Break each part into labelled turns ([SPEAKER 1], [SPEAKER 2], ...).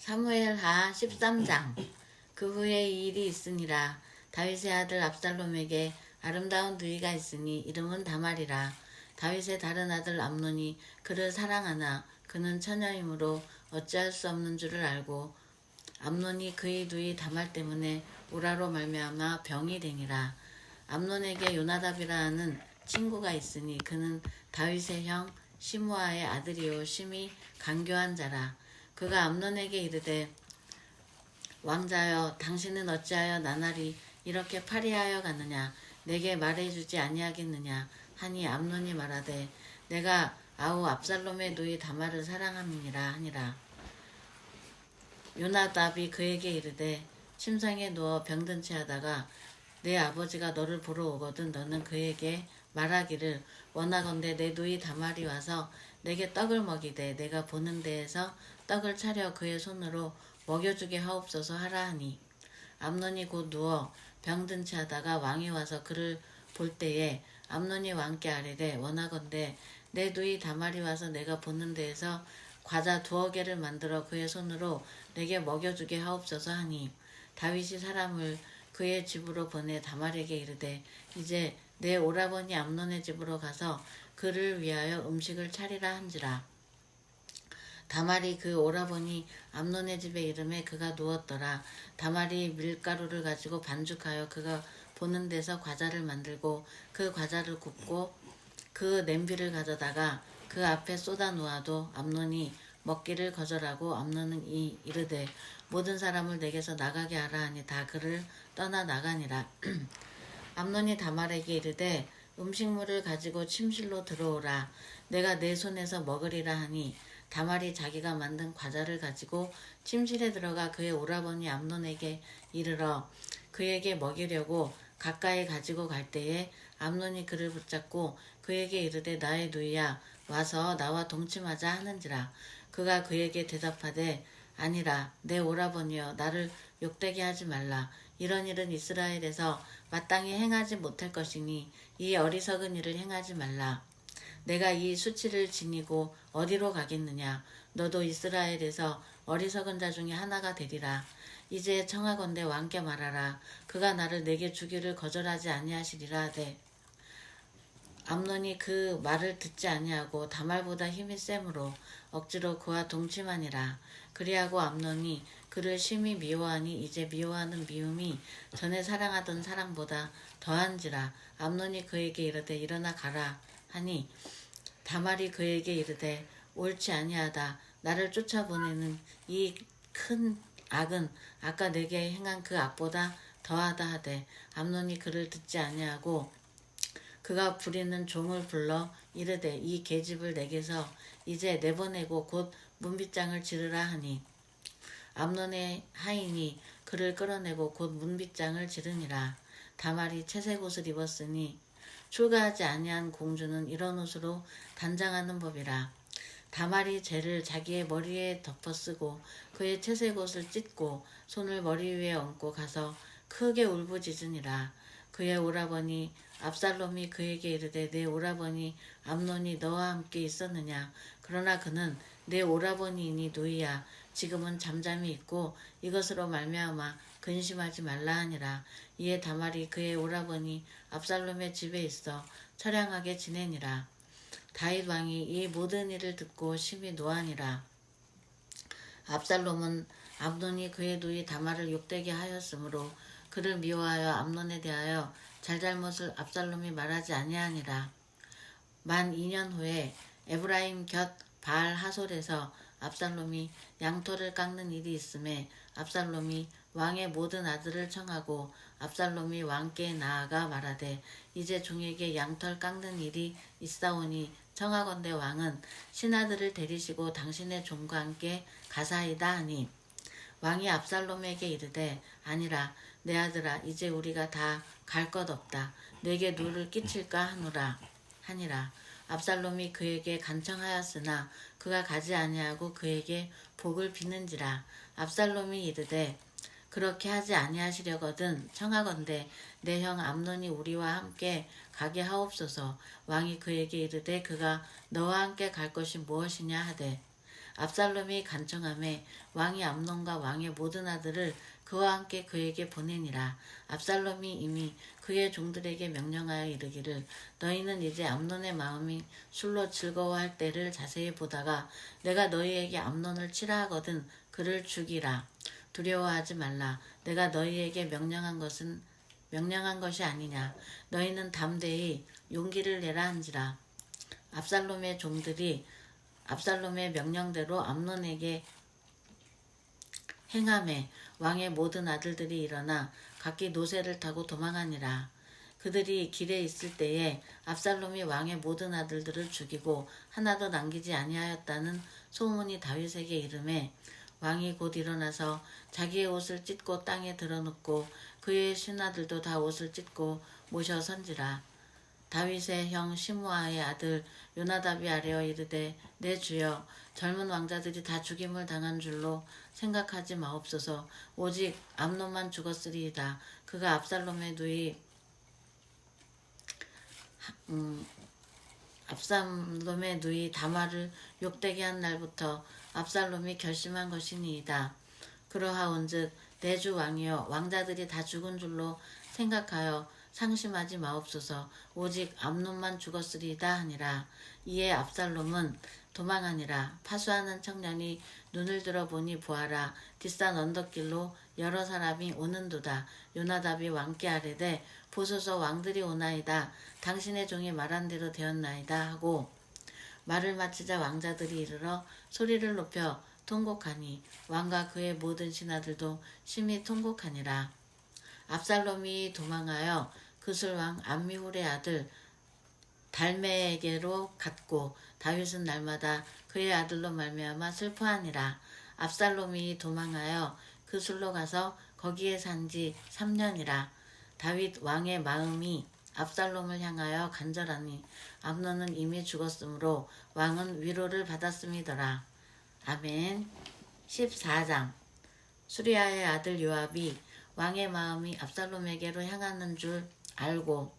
[SPEAKER 1] 사무엘하 13장. 그 후에 이 일이 있으니라. 다윗의 아들 압살롬에게 아름다운 누이가 있으니 이름은 다말이라. 다윗의 다른 아들 암논이 그를 사랑하나 그는 처녀이므로 어찌할 수 없는 줄을 알고 암논이 그의 누이 다말 때문에 우라로 말미암아 병이 되니라. 암논에게 요나답이라 하는 친구가 있으니 그는 다윗의 형 시므아의 아들이요 심히 간교한 자라. 그가 암논에게 이르되 왕자여 당신은 어찌하여 나날이 이렇게 파리하여 가느냐 내게 말해주지 아니하겠느냐 하니 암논이 말하되 내가 아우 압살롬의 누이 다말을 사랑함이니라 하니라. 요나답이 그에게 이르되 침상에 누워 병든 채 하다가 내 아버지가 너를 보러 오거든 너는 그에게 말하기를 원하건대 내 누이 다말이 와서 내게 떡을 먹이되 내가 보는 데에서 떡을 차려 그의 손으로 먹여주게 하옵소서 하라 하니 암논이 곧 누워 병든 채 하다가 왕이 와서 그를 볼 때에 암논이 왕께 아뢰되 원하건대 내 누이 다말이 와서 내가 보는 데에서 과자 2개를 만들어 그의 손으로 내게 먹여주게 하옵소서 하니 다윗이 사람을 그의 집으로 보내 다말에게 이르되 이제 내 오라버니 암논의 집으로 가서 그를 위하여 음식을 차리라 한지라. 다말이 그 오라버니 암논의 집에 이름에 그가 누웠더라. 다말이 밀가루를 가지고 반죽하여 그가 보는 데서 과자를 만들고 그 과자를 굽고 그 냄비를 가져다가 그 앞에 쏟아 놓아도 암논이 먹기를 거절하고 암논은 이르되 모든 사람을 내게서 나가게 하라 하니 다 그를 떠나 나가니라. 암논이 다말에게 이르되 음식물을 가지고 침실로 들어오라. 내가 내 손에서 먹으리라 하니 다말이 자기가 만든 과자를 가지고 침실에 들어가 그의 오라버니 암논에게 이르러 그에게 먹이려고 가까이 가지고 갈 때에 암논이 그를 붙잡고 그에게 이르되 나의 누이야 와서 나와 동침하자 하는지라. 그가 그에게 대답하되 아니라 내 오라버니여 나를 욕되게 하지 말라. 이런 일은 이스라엘에서 마땅히 행하지 못할 것이니 이 어리석은 일을 행하지 말라. 내가 이 수치를 지니고 어디로 가겠느냐. 너도 이스라엘에서 어리석은 자 중에 하나가 되리라. 이제 청하건대 왕께 말하라. 그가 나를 내게 주기를 거절하지 아니하시리라 하되 암논이 그 말을 듣지 아니하고 다말보다 힘이 세므로 억지로 그와 동침하니라. 그리하고 암논이 그를 심히 미워하니 이제 미워하는 미움이 전에 사랑하던 사랑보다 더한지라. 암논이 그에게 이르되 일어나 가라 하니 다말이 그에게 이르되 옳지 아니하다. 나를 쫓아보내는 이 큰 악은 아까 내게 행한 그 악보다 더하다 하되 암논이 그를 듣지 아니하고 그가 부리는 종을 불러 이르되 이 계집을 내게서 이제 내보내고 곧 문빗장을 지르라 하니 암논의 하인이 그를 끌어내고 곧 문빗장을 지르니라. 다말이 채색 옷을 입었으니 출가하지 아니한 공주는 이런 옷으로 단장하는 법이라. 다말이 재를 자기의 머리에 덮어쓰고 그의 채색 옷을 찢고 손을 머리 위에 얹고 가서 크게 울부짖으니라. 그의 오라버니 압살롬이 그에게 이르되 내 오라버니 암논이 너와 함께 있었느냐. 그러나 그는 내 오라버니이니 누이야. 지금은 잠잠히 있고 이것으로 말미암아 근심하지 말라 하니라. 이에 다말이 그의 오라버니 압살롬의 집에 있어 처량하게 지내니라. 다윗 왕이 이 모든 일을 듣고 심히 노하니라. 압살롬은 암논이 그의 누이 다말을 욕되게 하였으므로 그를 미워하여 암논에 대하여 잘잘못을 압살롬이 말하지 아니하니라. 만 2년 후에 에브라임 곁 바알 하솔에서 압살롬이 양털을 깎는 일이 있음에 압살롬이 왕의 모든 아들을 청하고 압살롬이 왕께 나아가 말하되 이제 종에게 양털 깎는 일이 있사오니 청하건대 왕은 신하들을 데리시고 당신의 종과 함께 가사이다 하니 왕이 압살롬에게 이르되 아니라 내 아들아 이제 우리가 다 갈 것 없다. 내게 누를 끼칠까 하니라. 압살롬이 그에게 간청하였으나 그가 가지 아니하고 그에게 복을 비는지라. 압살롬이 이르되 그렇게 하지 아니하시려거든 청하건대 내 형 암논이 우리와 함께 가게 하옵소서. 왕이 그에게 이르되 그가 너와 함께 갈 것이 무엇이냐 하되 압살롬이 간청하매 왕이 암논과 왕의 모든 아들을 그와 함께 그에게 보내니라. 압살롬이 이미 그의 종들에게 명령하여 이르기를 너희는 이제 암논의 마음이 술로 즐거워할 때를 자세히 보다가 내가 너희에게 암논을 치라 하거든 그를 죽이라. 두려워하지 말라. 내가 너희에게 명령한 것이 아니냐. 너희는 담대히 용기를 내라 한지라. 압살롬의 종들이 압살롬의 명령대로 암논에게 행하매 왕의 모든 아들들이 일어나 각기 노새를 타고 도망하니라. 그들이 길에 있을 때에 압살롬이 왕의 모든 아들들을 죽이고 하나도 남기지 아니하였다는 소문이 다윗에게 이르매 왕이 곧 일어나서 자기의 옷을 찢고 땅에 드러눕고 그의 신하들도 다 옷을 찢고 모셔 선지라. 다윗의 형 시므아의 아들 요나답이 아뢰어 이르되 내 주여 젊은 왕자들이 다 죽임을 당한 줄로 생각하지 마옵소서. 오직 암논만 죽었으리이다. 그가 압살롬의 누이 다말을 욕되게 한 날부터 압살롬이 결심한 것이니이다. 그러하온즉 내 주 왕이여 왕자들이 다 죽은 줄로 생각하여 상심하지 마옵소서. 오직 암논만 죽었으리이다 하니라. 이에 압살롬은 도망하니라. 파수하는 청년이 눈을 들어 보니 보아라 뒷산 언덕길로 여러 사람이 오는도다. 요나답이 왕께 아뢰되 보소서 왕들이 오나이다. 당신의 종이 말한 대로 되었나이다 하고 말을 마치자 왕자들이 이르러 소리를 높여 통곡하니 왕과 그의 모든 신하들도 심히 통곡하니라. 압살롬이 도망하여 그술왕 암미훌의 아들 달메에게로 갔고 다윗은 날마다 그의 아들로 말미암아 슬퍼하니라. 압살롬이 도망하여 그술로 가서 거기에 산지 3년이라. 다윗 왕의 마음이 압살롬을 향하여 간절하니 암논은 이미 죽었으므로 왕은 위로를 받았음이더라. 아멘. 14장. 수리아의 아들 요압이 왕의 마음이 압살롬에게로 향하는 줄 알고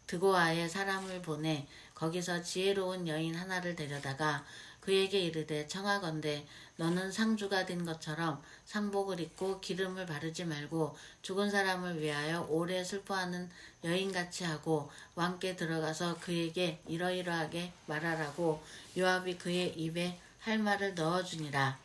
[SPEAKER 1] 드고아에 사람을 보내 거기서 지혜로운 여인 하나를 데려다가 그에게 이르되 청하건대 너는 상주가 된 것처럼 상복을 입고 기름을 바르지 말고 죽은 사람을 위하여 오래 슬퍼하는 여인같이 하고 왕께 들어가서 그에게 이러이러하게 말하라고 요압이 그의 입에 할 말을 넣어주니라.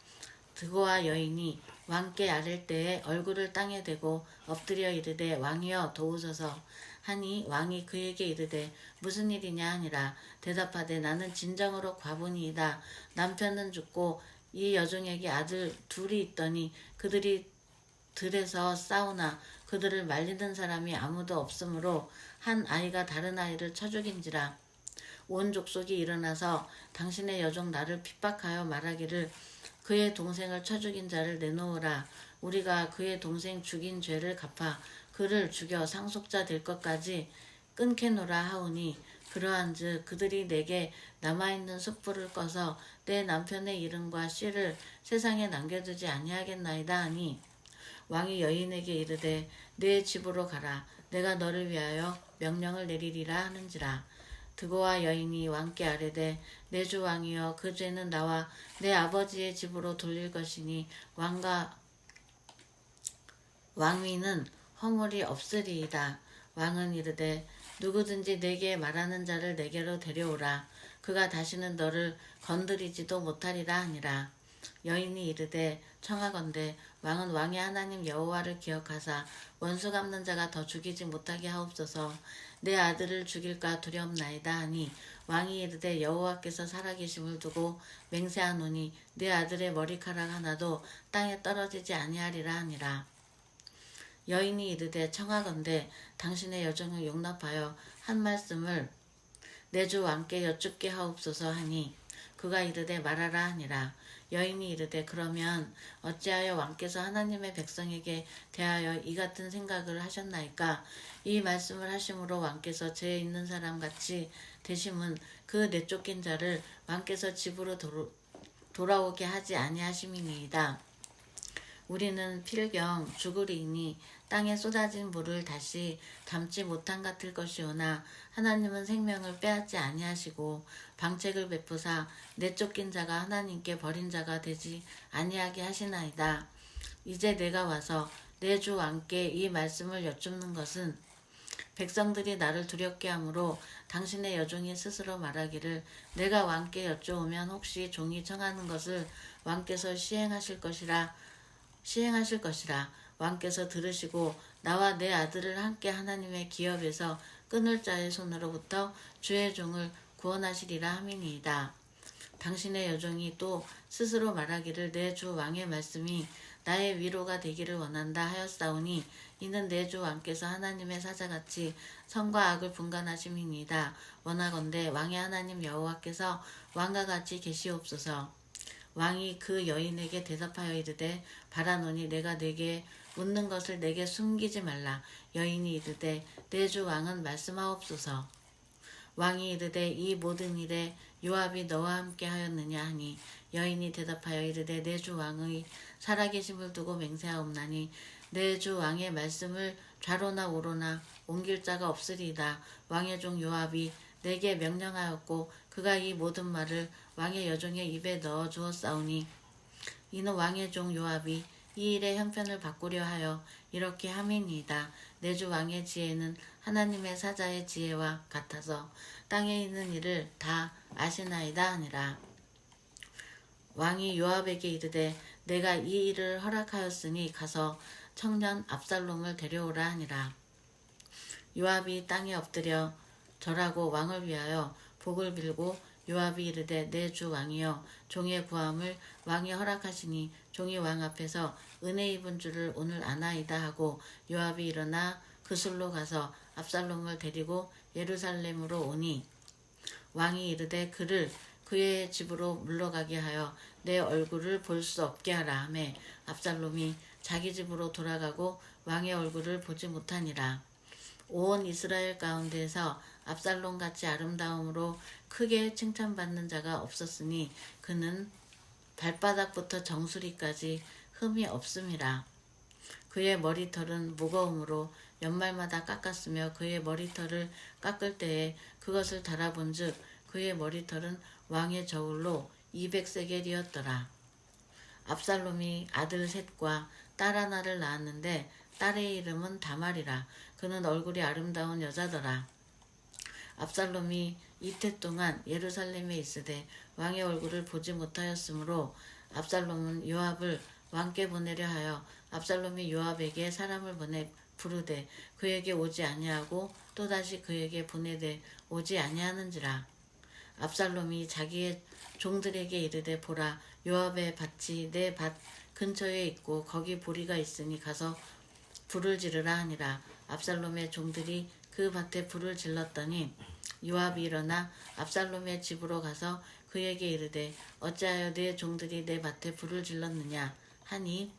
[SPEAKER 1] 드고아 여인이 왕께 아랠 때에 얼굴을 땅에 대고 엎드려 이르되 왕이여 도우소서 하니 왕이 그에게 이르되 무슨 일이냐 하니라. 대답하되 나는 진정으로 과부니이다. 남편은 죽고 이 여종에게 아들 둘이 있더니 그들이 들에서 싸우나 그들을 말리는 사람이 아무도 없으므로 한 아이가 다른 아이를 쳐 죽인지라. 온 족속이 일어나서 당신의 여종 나를 핍박하여 말하기를 그의 동생을 쳐 죽인 자를 내놓으라. 우리가 그의 동생 죽인 죄를 갚아 그를 죽여 상속자 될 것까지 끊게노라 하오니 그러한즉 그들이 내게 남아있는 숯불을 꺼서 내 남편의 이름과 씨를 세상에 남겨두지 아니하겠나이다 하니 왕이 여인에게 이르되 내 집으로 가라. 내가 너를 위하여 명령을 내리리라 하는지라. 드고아 여인이 왕께 아뢰되 내 주 왕이여 그 죄는 나와 내 아버지의 집으로 돌릴 것이니 왕위는 허물이 없으리이다. 왕은 이르되 누구든지 내게 말하는 자를 내게로 데려오라. 그가 다시는 너를 건드리지도 못하리라 하니라. 여인이 이르되 청하건대 왕은 왕의 하나님 여호와를 기억하사 원수 갚는 자가 더 죽이지 못하게 하옵소서. 내 아들을 죽일까 두렵나이다 하니 왕이 이르되 여호와께서 살아계심을 두고 맹세하노니 내 아들의 머리카락 하나도 땅에 떨어지지 아니하리라 하니라. 여인이 이르되 청하건대 당신의 여종을 용납하여 한 말씀을 내 주 왕께 여쭙게 하옵소서 하니 그가 이르되 말하라 하니라. 여인이 이르되 그러면 어찌하여 왕께서 하나님의 백성에게 대하여 이 같은 생각을 하셨나이까? 이 말씀을 하심으로 왕께서 죄 있는 사람 같이 되심은 그 내쫓긴 자를 왕께서 집으로 돌아오게 하지 아니하심이니이다. 우리는 필경 죽으리니 땅에 쏟아진 물을 다시 담지 못한 같을 것이오나 하나님은 생명을 빼앗지 아니하시고 방책을 베푸사 내쫓긴 자가 하나님께 버린 자가 되지 아니하게 하시나이다. 이제 내가 와서 내 주 왕께 이 말씀을 여쭙는 것은 백성들이 나를 두렵게 하므로 당신의 여종이 스스로 말하기를 내가 왕께 여쭈오면 혹시 종이 청하는 것을 왕께서 시행하실 것이라 왕께서 들으시고 나와 내 아들을 함께 하나님의 기업에서 끊을 자의 손으로부터 주의 종을 구원하시리라 함이니이다. 당신의 여종이 또 스스로 말하기를 내 주 왕의 말씀이 나의 위로가 되기를 원한다 하였사오니 이는 내 주 왕께서 하나님의 사자같이 선과 악을 분간하심이니이다. 원하건대 왕의 하나님 여호와께서 왕과 같이 계시옵소서. 왕이 그 여인에게 대답하여 이르되 바라노니 내가 내게 묻는 것을 내게 숨기지 말라. 여인이 이르되 내 주 왕은 말씀하옵소서. 왕이 이르되 이 모든 일에 요압이 너와 함께 하였느냐 하니 여인이 대답하여 이르되 내 주 왕의 살아계심을 두고 맹세하옵나니 내 주 왕의 말씀을 좌로나 우로나 옮길 자가 없으리이다. 왕의 종 요압이 내게 명령하였고 그가 이 모든 말을 왕의 여종의 입에 넣어 주었사오니 이는 왕의 종 요압이 이 일의 형편을 바꾸려 하여 이렇게 함이니이다. 내 주 왕의 지혜는 하나님의 사자의 지혜와 같아서 땅에 있는 일을 다 아시나이다 하니라. 왕이 요압에게 이르되 내가 이 일을 허락하였으니 가서 청년 압살롬을 데려오라 하니라. 요압이 땅에 엎드려 절하고 왕을 위하여 복을 빌고 요압이 이르되 내 주 왕이여 종의 구함을 왕이 허락하시니 종이 왕 앞에서 은혜 입은 줄을 오늘 아나이다 하고 요압이 일어나 그술로 가서 압살롬을 데리고 예루살렘으로 오니 왕이 이르되 그를 그의 집으로 물러가게 하여 내 얼굴을 볼 수 없게 하라 하매 압살롬이 자기 집으로 돌아가고 왕의 얼굴을 보지 못하니라. 온 이스라엘 가운데에서 압살롬같이 아름다움으로 크게 칭찬받는 자가 없었으니 그는 발바닥부터 정수리까지 흠이 없음이라. 그의 머리털은 무거움으로 연말마다 깎았으며 그의 머리털을 깎을 때에 그것을 달아본즉 그의 머리털은 왕의 저울로 200세겔이었더라. 압살롬이 아들 셋과 딸 하나를 낳았는데 딸의 이름은 다말이라. 그는 얼굴이 아름다운 여자더라. 압살롬이 이태 동안 예루살렘에 있으되 왕의 얼굴을 보지 못하였으므로 압살롬은 요압을 왕께 보내려 하여 압살롬이 요압에게 사람을 보내 부르되 그에게 오지 아니하고 또다시 그에게 보내되 오지 아니하는지라. 압살롬이 자기의 종들에게 이르되 보라 요압의 밭이 내 밭 근처에 있고 거기 보리가 있으니 가서 불을 지르라 하니라. 압살롬의 종들이 그 밭에 불을 질렀더니 요압이 일어나 압살롬의 집으로 가서 그에게 이르되 어찌하여 내 종들이 내 밭에 불을 질렀느냐 하니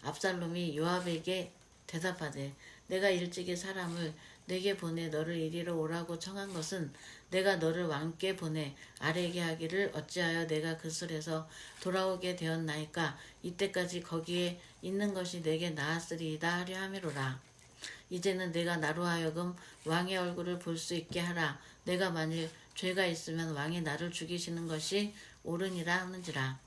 [SPEAKER 1] 압살롬이 요압에게 대답하되 내가 일찍이 사람을 내게 보내 너를 이리로 오라고 청한 것은 내가 너를 왕께 보내 아뢰게 하기를 어찌하여 내가 그술에서 돌아오게 되었나이까 이때까지 거기에 있는 것이 내게 나았으리이다 하려 함이로라. 이제는 내가 나로 하여금 왕의 얼굴을 볼 수 있게 하라. 내가 만일 죄가 있으면 왕이 나를 죽이시는 것이 옳으니라 하는지라.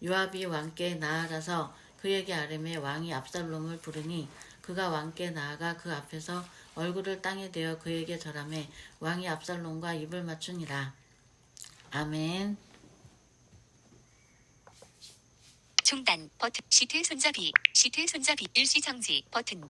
[SPEAKER 1] 요압이 왕께 나아가서 그에게 아뢰매 왕이 압살롬을 부르니 그가 왕께 나아가 그 앞에서 얼굴을 땅에 대어 그에게 절하매 왕이 압살롬과 입을 맞추니라. 아멘.
[SPEAKER 2] 중단 버튼 시트 손잡이 일시정지 버튼